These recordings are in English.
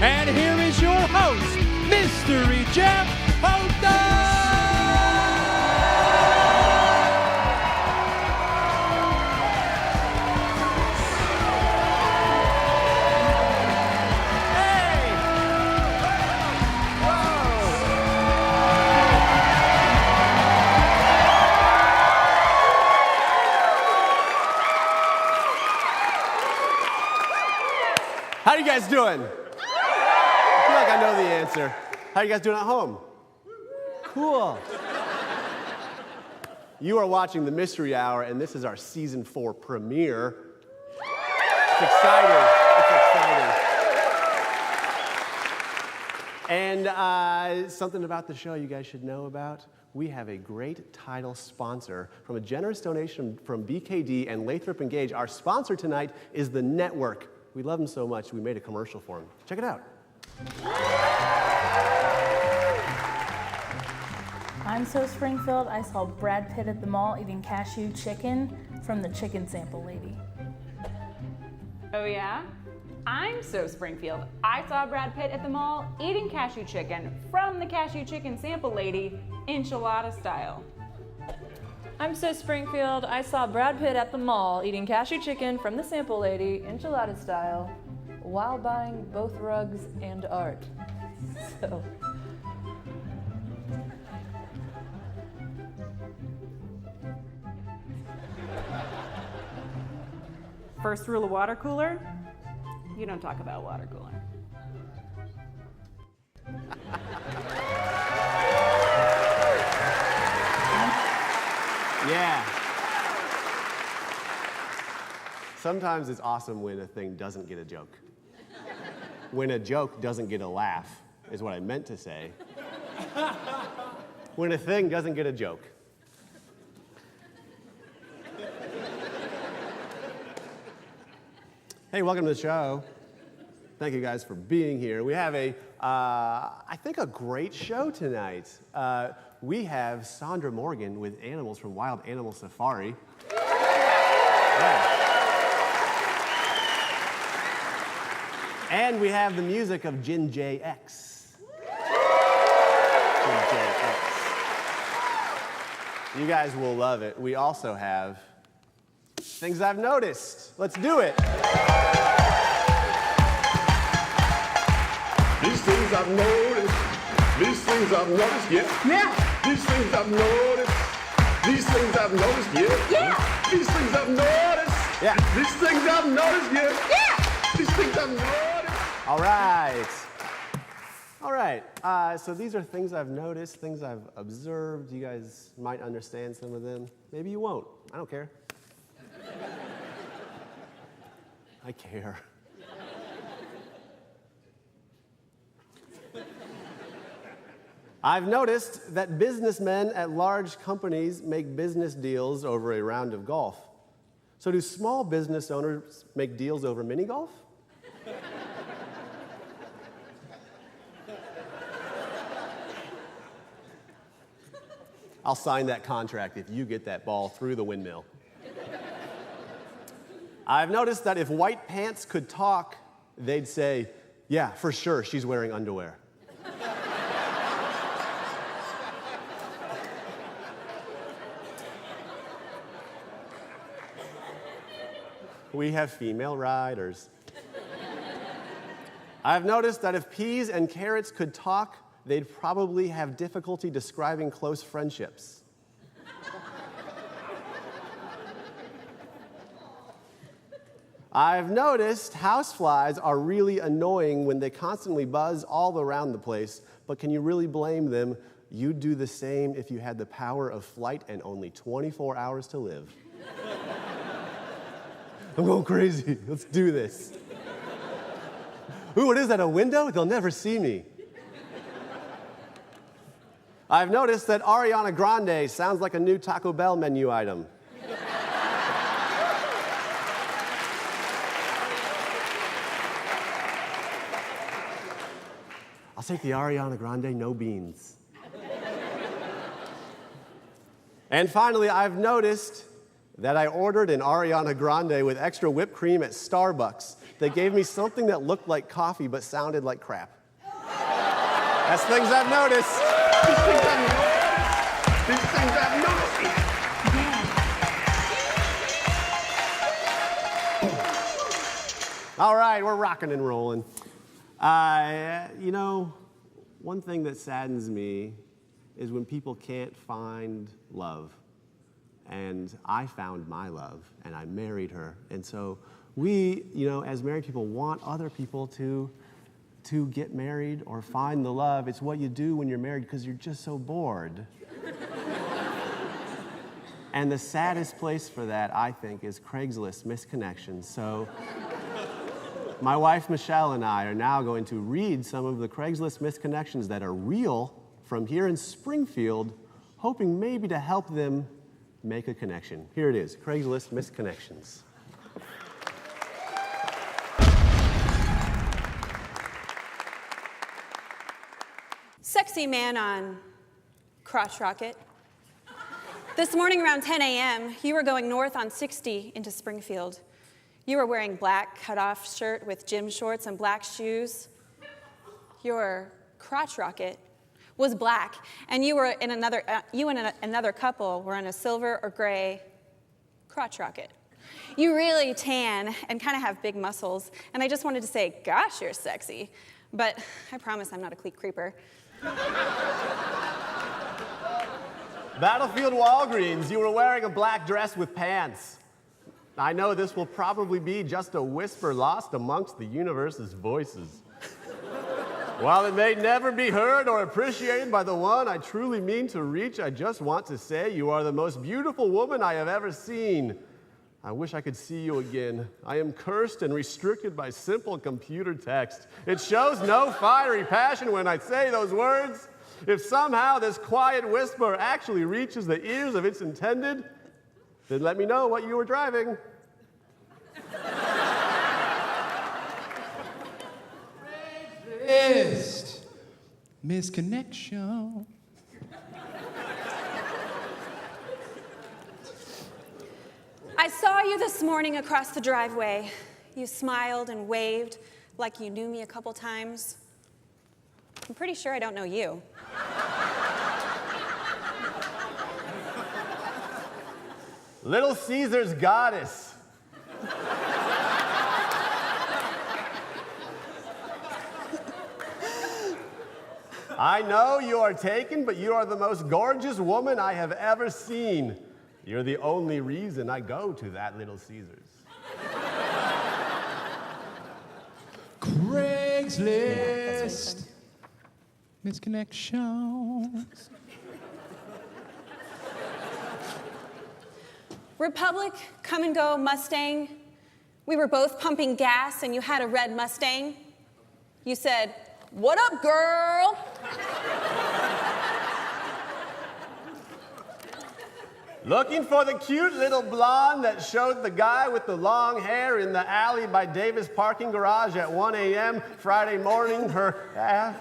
And here is your host, Mystery Jeff Houghton! How you guys doing? I feel like I know the answer. How you guys doing at home? Cool. You are watching the Mystery Hour, and this is our Season 4 premiere. It's exciting. And something about the show you guys should know about. We have a great title sponsor from a generous donation from BKD and Lathrop & Gage. Our sponsor tonight is the network. We love him so much, we made a commercial for him. Check it out. I'm so Springfield, I saw Brad Pitt at the mall eating cashew chicken from the chicken sample lady. Oh yeah? I'm so Springfield. I saw Brad Pitt at the mall eating cashew chicken from the cashew chicken sample lady, enchilada style. I'm so Springfield. I saw Brad Pitt at the mall eating cashew chicken from the sample lady, enchilada style, while buying both rugs and art. So. First rule of water cooler, you don't talk about water cooler. Yeah. Sometimes it's awesome when a thing doesn't get a joke. When a joke doesn't get a laugh, is what I meant to say. When a thing doesn't get a joke. Hey, welcome to the show. Thank you guys for being here. We have I think a great show tonight. We have Sondra Morgan with animals from Wild Animal Safari. Yeah. And we have the music of Jin-J X. Jin-J X. You guys will love it. We also have Things I've Noticed. Let's do it. These things I've noticed. These things I've noticed, yeah. Yeah. These things I've noticed. These things I've noticed, yeah. Yeah. These things I've noticed. Yeah. These things I've noticed, yeah. Yeah. These things I've noticed. All right. All right. So these are things I've noticed, things I've observed. You guys might understand some of them. Maybe you won't. I don't care. I care. I've noticed that businessmen at large companies make business deals over a round of golf. So do small business owners make deals over mini golf? I'll sign that contract if you get that ball through the windmill. I've noticed that if white pants could talk, they'd say, yeah, for sure, she's wearing underwear. We have female riders. I've noticed that if peas and carrots could talk, they'd probably have difficulty describing close friendships. I've noticed houseflies are really annoying when they constantly buzz all around the place, but can you really blame them? You'd do the same if you had the power of flight and only 24 hours to live. I'm going crazy. Let's do this. Ooh, what is that, a window? They'll never see me. I've noticed that Ariana Grande sounds like a new Taco Bell menu item. I'll take the Ariana Grande, no beans. And finally, I've noticed that I ordered an Ariana Grande with extra whipped cream at Starbucks. They gave me something that looked like coffee but sounded like crap. That's things I've noticed. These things I've noticed. All right, we're rocking and rolling. One thing that saddens me is when people can't find love. And I found my love, and I married her. And so we, as married people, want other people to get married or find the love. It's what you do when you're married because you're just so bored. And the saddest place for that, I think, is Craigslist Missed Connections. So my wife, Michelle, and I are now going to read some of the Craigslist Missed Connections that are real from here in Springfield, hoping maybe to help them make a connection. Here it is, Craigslist Missed Connections. Sexy man on crotch rocket. This morning around 10 a.m., you were going north on 60 into Springfield. You were wearing black cutoff shirt with gym shorts and black shoes. Your crotch rocket was black, and you and another couple were in a silver or gray crotch rocket. You really tan and kind of have big muscles, and I just wanted to say, gosh, you're sexy, but I promise I'm not a cleat creeper. Battlefield Walgreens, you were wearing a black dress with pants. I know this will probably be just a whisper lost amongst the universe's voices. While it may never be heard or appreciated by the one I truly mean to reach, I just want to say you are the most beautiful woman I have ever seen. I wish I could see you again. I am cursed and restricted by simple computer text. It shows no fiery passion when I say those words. If somehow this quiet whisper actually reaches the ears of its intended, then let me know what you were driving. Craigslist Missed Connection. I saw you this morning across the driveway. You smiled and waved like you knew me a couple times. I'm pretty sure I don't know you. Little Caesar's goddess. I know you are taken, but you are the most gorgeous woman I have ever seen. You're the only reason I go to that Little Caesar's. Craigslist Missed Connections. Republic, Come and Go, Mustang. We were both pumping gas and you had a red Mustang. You said, "What up, girl?" Looking for the cute little blonde that showed the guy with the long hair in the alley by Davis parking garage at 1 a.m. Friday morning, her ass,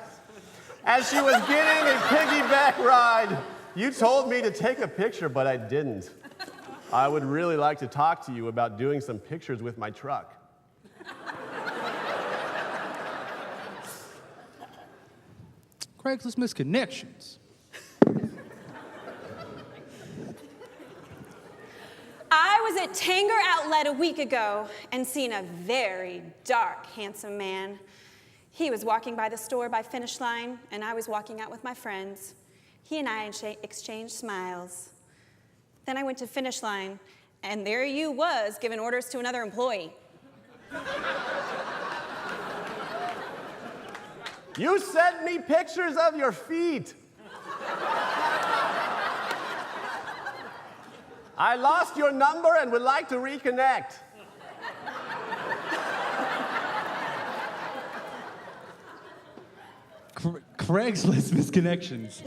as she was getting a piggyback ride. You told me to take a picture, but I didn't. I would really like to talk to you about doing some pictures with my truck. Craigslist Missed Connections. I was at Tanger Outlet a week ago and seen a very dark, handsome man. He was walking by the store by Finish Line, and I was walking out with my friends. He and I exchanged smiles. Then I went to Finish Line, and there you was, giving orders to another employee. You sent me pictures of your feet. I lost your number and would like to reconnect. Craigslist Missed Connections.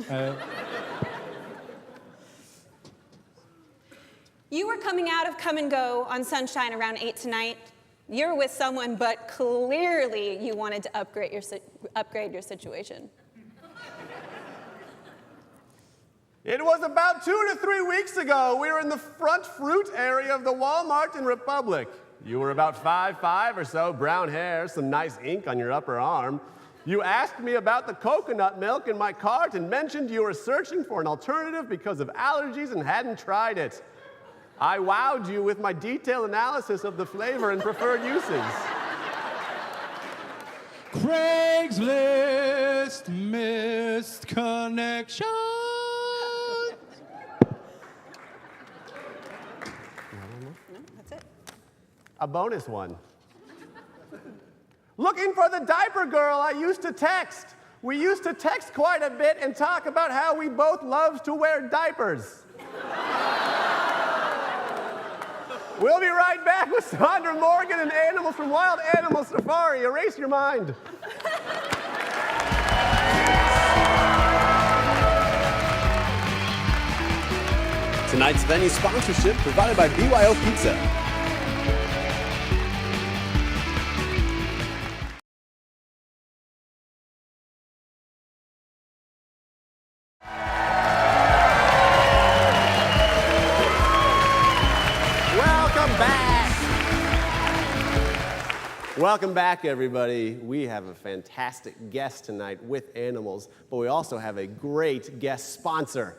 You were coming out of Come and Go on Sunshine around 8 tonight. You're with someone, but clearly you wanted to upgrade your situation. It was about 2 to 3 weeks ago. We were in the front fruit area of the Walmart in Republic. You were about 5'5" or so, brown hair, some nice ink on your upper arm. You asked me about the coconut milk in my cart and mentioned you were searching for an alternative because of allergies and hadn't tried it. I wowed you with my detailed analysis of the flavor and preferred uses. Craigslist Missed Connections. That's it. A bonus one. Looking for the diaper girl I used to text. We used to text quite a bit and talk about how we both love to wear diapers. We'll be right back with Sondra Morgan and animals from Wild Animal Safari. Erase your mind. Tonight's venue sponsorship provided by BYO Pizza. Welcome back, everybody. We have a fantastic guest tonight with animals, but we also have a great guest sponsor.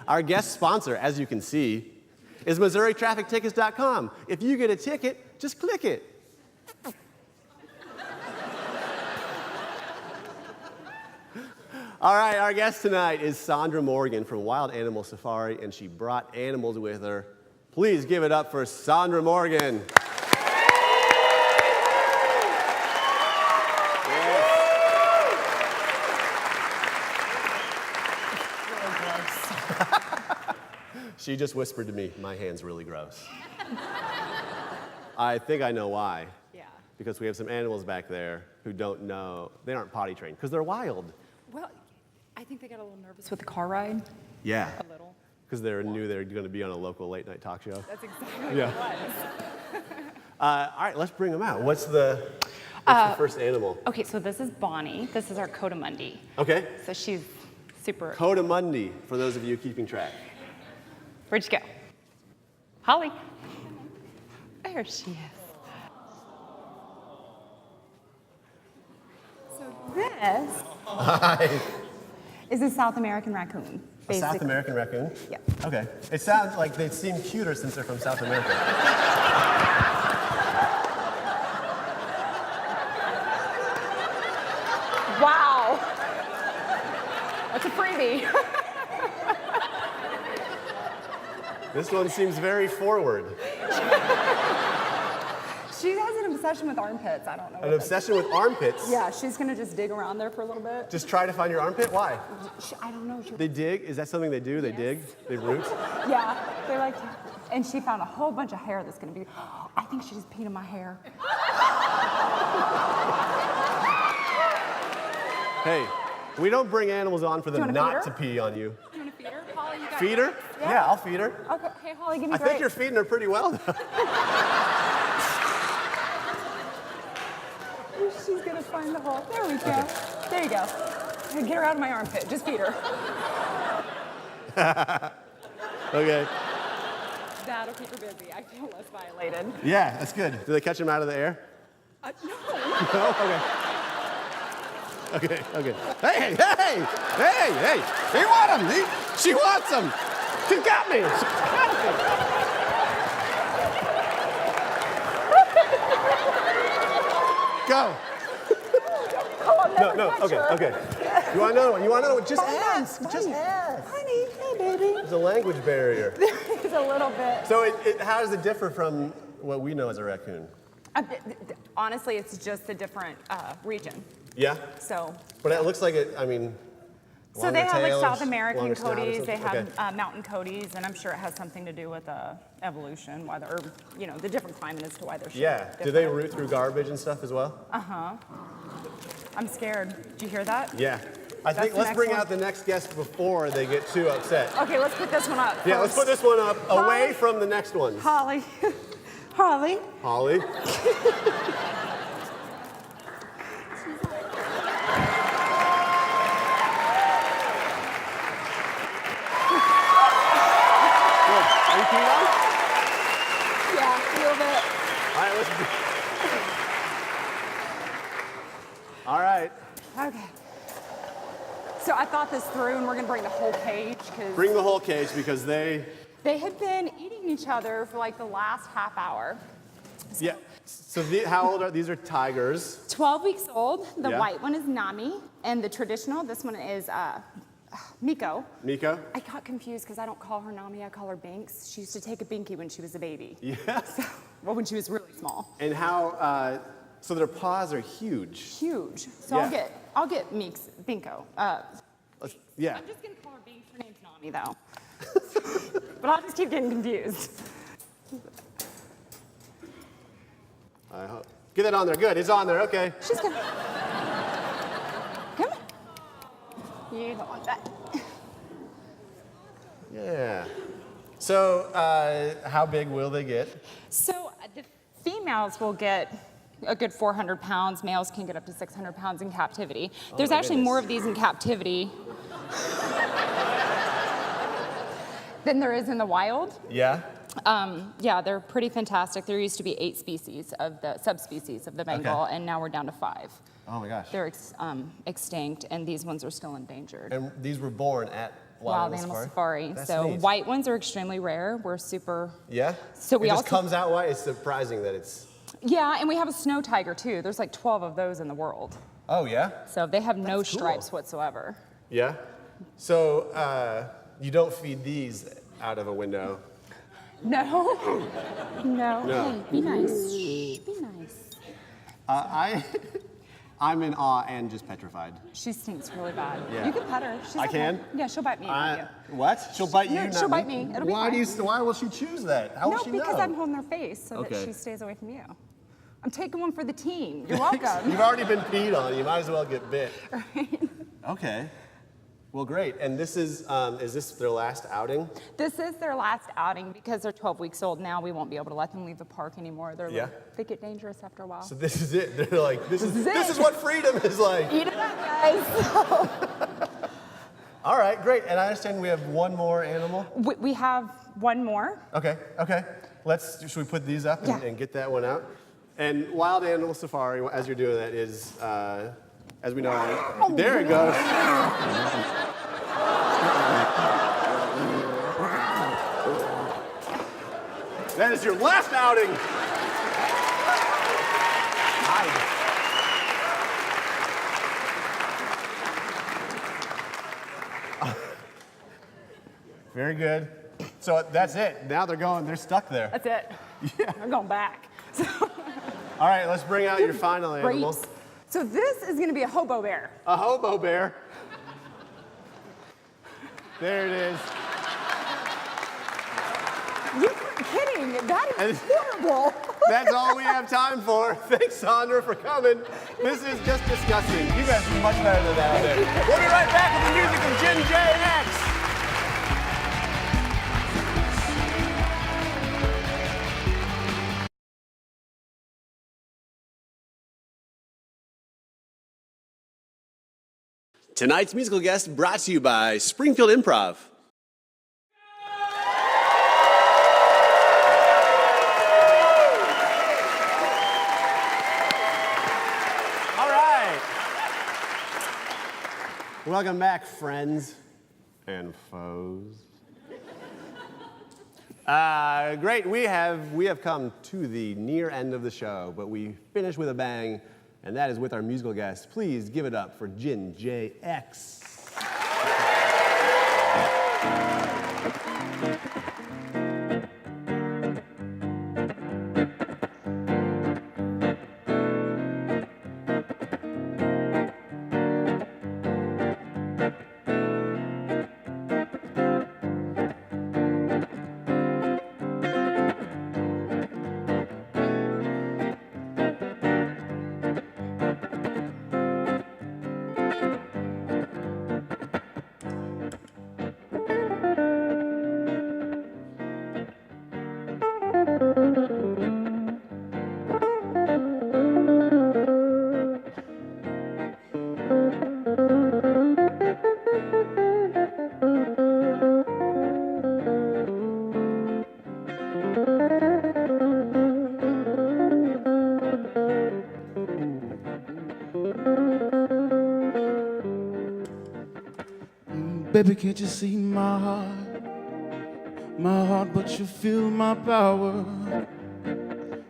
Our guest sponsor, as you can see, is MissouriTrafficTickets.com. If you get a ticket, just click it. All right, our guest tonight is Sondra Morgan from Wild Animal Safari, and she brought animals with her. Please give it up for Sondra Morgan. She just whispered to me, my hand's really gross. I think I know why. Yeah. Because we have some animals back there who don't know, they aren't potty trained, because they're wild. Well, I think they got a little nervous with the car ride. Yeah. A little. Because they knew they were going to be on a local late night talk show. That's exactly Yeah. what it was. All right, let's bring them out. What's the first animal? Okay, so this is Bonnie. This is our Cotamundi. Okay. So she's super. Cotamundi, for those of you keeping track. Where'd you go? Holly. There she is. So this Hi. is a South American raccoon. A South American raccoon? Yeah. Okay. It sounds like they seem cuter since they're from South America. Wow. That's a freebie. This one seems very forward. She has an obsession with armpits. I don't know. An obsession with armpits? Yeah, she's gonna just dig around there for a little bit. Just try to find your armpit? Why? I don't know. They dig? Is that something they do? They dig? They root? Yeah, they like to. And she found a whole bunch of hair that's gonna be. I think she just peed in my hair. Hey, we don't bring animals on for them wanna not feed to pee on you. You wanna feed her? Holly, you got Feed her? Yeah, I'll feed her. Okay, hey Holly, give me I think you're feeding her pretty well, though. She's gonna find the hole. There we go. Okay. There you go. Get her out of my armpit. Just feed her. Okay. That'll keep her busy. I feel less violated. Yeah, that's good. Do they catch them out of the air? No. No? Okay. Okay, okay. Hey, hey, hey, hey. He wants them. She wants them. She got me. She got me. Go. No, okay, okay. You want another one? You want another one? Just ask. Just ask. Honey, hey baby. There's a language barrier. There's a little bit. So how does it differ from what we know as a raccoon? Honestly, it's just a different region. Yeah? So. But it looks like it, I mean, So they have like tails, South American longer snout or coyotes, they something? have mountain coyotes, and I'm sure it has something to do with evolution, why they're, you know, the different climate as to why they're Yeah. different. Do they root through garbage and stuff as well? Uh-huh. I'm scared. Did you hear that? Yeah. I think the let's next bring one? out the next guest before they get too upset. Okay, let's put this one up. Yeah, let's put this one up away from the next ones. Holly. Holly. Holly. Are you peeing Okay. So I thought this through, and we're gonna bring the whole cage because Bring the whole cage because they had been eating each other for like the last half hour. Yeah. So how old are these? Are tigers? 12 weeks old. The Yeah. white one is Nami, and the traditional, this one is Miko. Miko? I got confused because I don't call her Nami, I call her Binks. She used to take a binky when she was a baby. Yeah. So, well, when she was really small. And how? So their paws are huge. Huge. So Yeah. I'll get Meeks Binko. Yeah. I'm just gonna call her Binks. Her name's Nami though. But I'll just keep getting confused. I hope. Get that on there. Good. It's on there. Okay. She's gonna. Come on. You don't want that. Yeah. So how big will they get? So the females will get a good 400 pounds. Males can get up to 600 pounds in captivity. There's my actually goodness. more of these in captivity than there is in the wild. Yeah. Yeah, they're pretty fantastic. There used to be 8 species of the subspecies of the Bengal, and now we're down to 5. Oh my gosh. They're extinct, and these ones are still endangered. And these were born at Wild Animal Safari. That's So neat. white ones are extremely rare. We're super. Yeah. So we it just also- comes out white. It's surprising that it's. Yeah, and we have a snow tiger too. There's like 12 of those in the world. Oh yeah. So they have no That's cool. stripes whatsoever. Yeah. So you don't feed these out of a window. No. No. No. Hey, be nice. Shh, be nice. I'm in awe and just petrified. She stinks really bad. Yeah. You can pet her. She's I okay. can? Yeah, she'll bite me. not you. What? She'll bite you? No, not she'll bite me. It'll be why fine. Why will she choose that? How will No, she because know? I'm holding her face so Okay. that she stays away from you. I'm taking one for the team. You're welcome. You've already been peed on. You might as well get bit. Right. Okay. Well, great. And this is this their last outing? This is their last outing because they're 12 weeks old now. We won't be able to let them leave the park anymore. They get dangerous after a while. So this is it. They're like, this is it. what freedom is like. Eat it up, guys. All right, great. And I understand we have one more animal. We have one more. Okay. Should we put these up Yeah. and get that one out? And Wild Animal Safari, as you're doing that, is, as we know, there it goes. That is your last outing. Very good. So that's it. Now they're stuck there. That's it. Yeah. They're going back. All right, let's bring out your final animal. Grapes. So this is going to be a hobo bear. A hobo bear. There it is. You weren't kidding. That is horrible. That's all we have time for. Thanks, Sondra, for coming. This is just disgusting. You guys are much better than that. We'll be right back with the music of Jin-J X. Tonight's musical guest brought to you by Springfield Improv. All right. Welcome back, friends and foes. Great, we have come to the near end of the show, but we finish with a bang, and that is with our musical guest. Please give it up for Jin-J X. Baby, can't you see my heart? My heart, but you feel my power.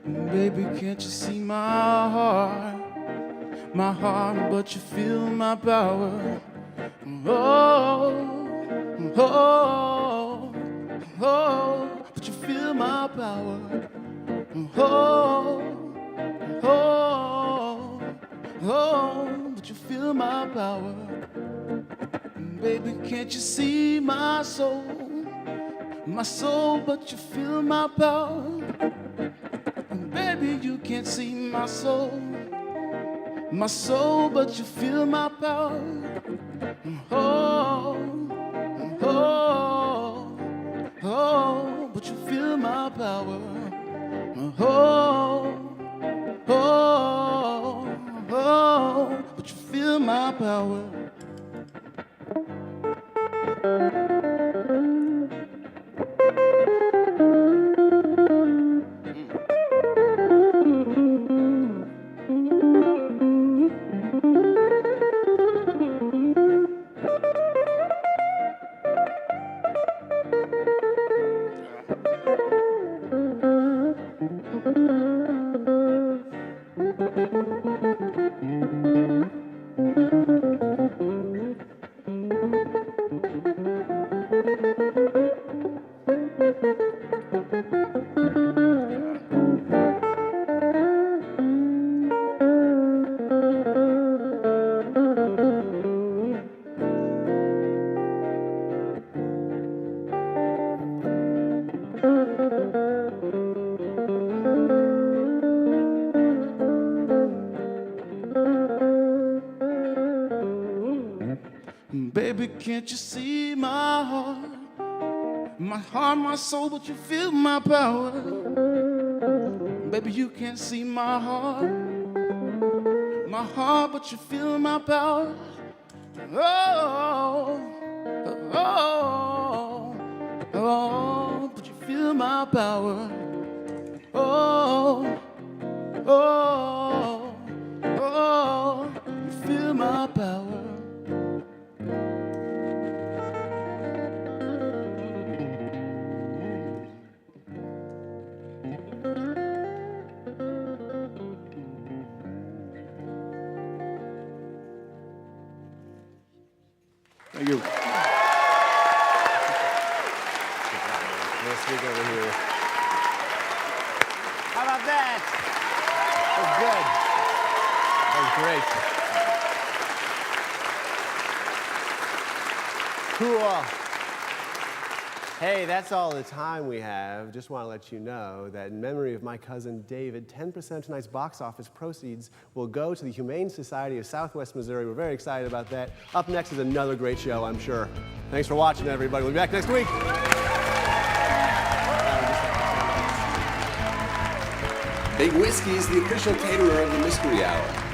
Baby, can't you see my heart? My heart, but you feel my power. Oh, oh, oh, but you feel my power. Oh, oh, oh, but you feel my power. Baby, can't you see my soul? My soul, but you feel my power. Baby, you can't see my soul. My soul, but you feel my power. Oh, oh, oh, but you feel my power. Oh, oh, oh, but you feel my power. Baby, can't you see my heart? My heart, my soul, but you feel my power. Baby, you can't see my heart. My heart, but you feel my power. Oh, oh, oh, but you feel my power. Oh, oh, oh, you feel my power. Thank you. Let's speak over here. How about that? That was good. That was great. Cool. Hey, that's all the time we have. Just want to let you know that in memory of my cousin David, 10% of tonight's box office proceeds will go to the Humane Society of Southwest Missouri. We're very excited about that. Up next is another great show, I'm sure. Thanks for watching, everybody. We'll be back next week. Big Whiskey is the official caterer of the Mystery Hour.